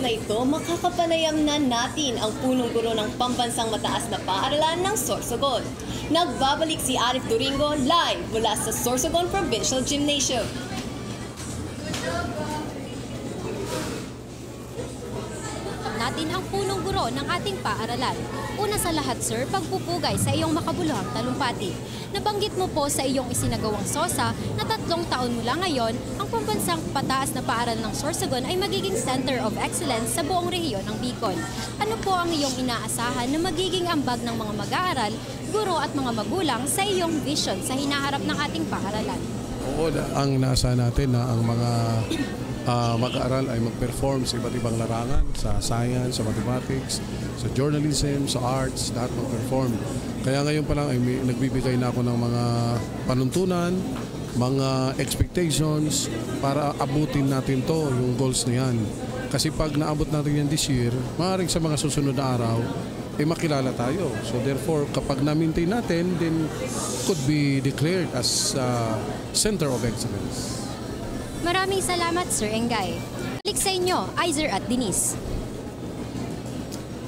na ito, makakapanayam na natin ang punong guro ng pambansang mataas na paaralan ng Sorsogon. Nagbabalik si Arif Doringo live mula sa Sorsogon Provincial Gymnasium. Natin ang punong guro ng ating paaralan. Una sa lahat, sir, pagpupugay sa iyong makabuluhang talumpati. Nabanggit mo po sa iyong isinagawang SOSA na 3 taon mula ngayon, ang pambansang pataas na paaralan ng Sorsogon ay magiging Center of Excellence sa buong rehiyon ng Bicol. Ano po ang iyong inaasahan na magiging ambag ng mga mag-aaral, guro at mga magulang sa iyong vision sa hinaharap ng ating paaralan? Oo, ang inaasahan natin na ang mga mag-aaral ay mag-perform sa iba't ibang larangan, sa science, sa mathematics, sa journalism, sa arts, lahat mag-perform. Kaya ngayon pa lang ay nagbibigay na ako ng mga panuntunan, mga expectations para abutin natin to, yung goals na yan. Kasi pag naabot natin yan this year, maaaring sa mga susunod na araw, makilala tayo. So therefore, kapag na-maintain natin, then could be declared as Center of Excellence. Maraming salamat, Sir Engay. Balik sa inyo, Aizer at Denise.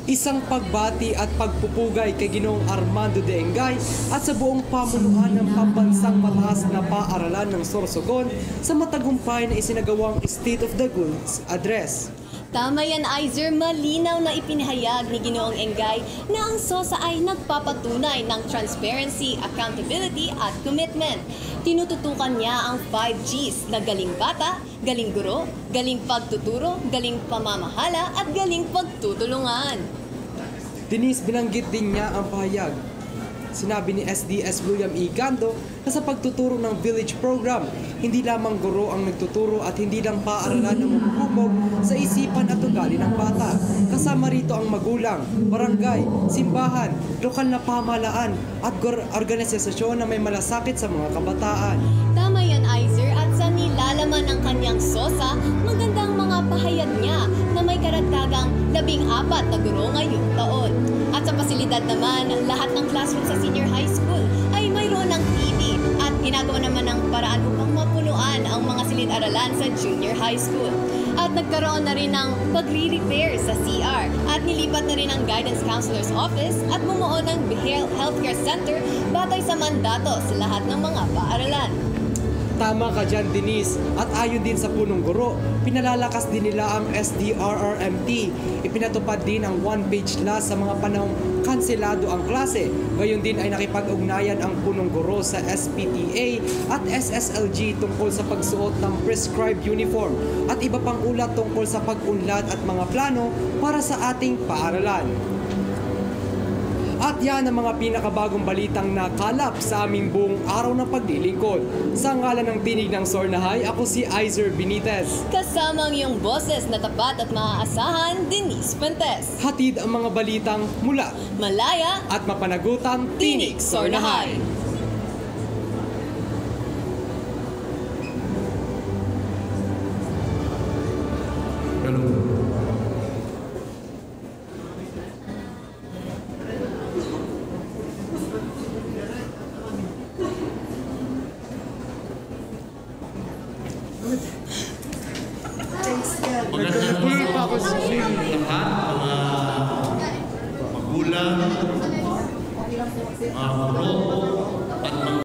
Isang pagbati at pagpupugay kay Ginoong Armando de Engay at sa buong pamunuan ng pambansang mataas na paaralan ng Sorsogon sa matagumpay na isinagawang State of the Goods Address. Tama yan, Aizer. Malinaw na ipinahayag ni Ginoong Engay na ang SOSA ay nagpapatunay ng transparency, accountability at commitment. Tinututukan niya ang 5 Gs na galing bata, galing guro, galing pagtuturo, galing pamamahala at galing pagtutulungan. Denise, binanggit din niya ang pahayag. Sinabi ni SDS William E. Gando na sa pagtuturo ng Village Program, hindi lamang guro ang nagtuturo at hindi lang paaralan ang magpupog sa isipan at ugali ng bata. Kasama rito ang magulang, barangay, simbahan, lokal na pamahalaan at organisasyon na may malasakit sa mga kabataan. Tama yan, Aizer, at sa nilalaman ng kanyang SOSA, magandang mga pahayag niya na may karagdagang 14 na guro ngayong taon. At sa pasilidad naman, lahat ng classroom sa senior high school ay mayroon ng TV at ginagawa naman ng paraan upang mapunuan ang mga silid-aralan sa junior high school. At nagkaroon na rin ng pagre-repair sa CR at nilipat na rin ang guidance counselor's office at bumuo ng healthcare center batay sa mandato sa lahat ng mga paaralan. Tama ka dyan, Denise. At ayon din sa punong guro, pinalalakas din nila ang SDRRMT. Ipinatupad din ang one-page law sa mga panahong kanselado ang klase. Gayon din ay nakipag-ugnayan ang punong guro sa SPTA at SSLG tungkol sa pagsuot ng prescribed uniform at iba pang ulat tungkol sa pag-unlad at mga plano para sa ating paaralan. At yan ang mga pinakabagong balitang nakalap sa aming buong araw ng paglilingkod. Sa ngalan ng Tinig ng Sornahay, ako si Aizer Benitez. Kasama ang iyong boses na tapat at maaasahan, Denise Fuentes. Hatid ang mga balitang mula Malaya at mapanagutang Tinig Sornahay. Magandang lahat, mga magulang, mga guro, at mga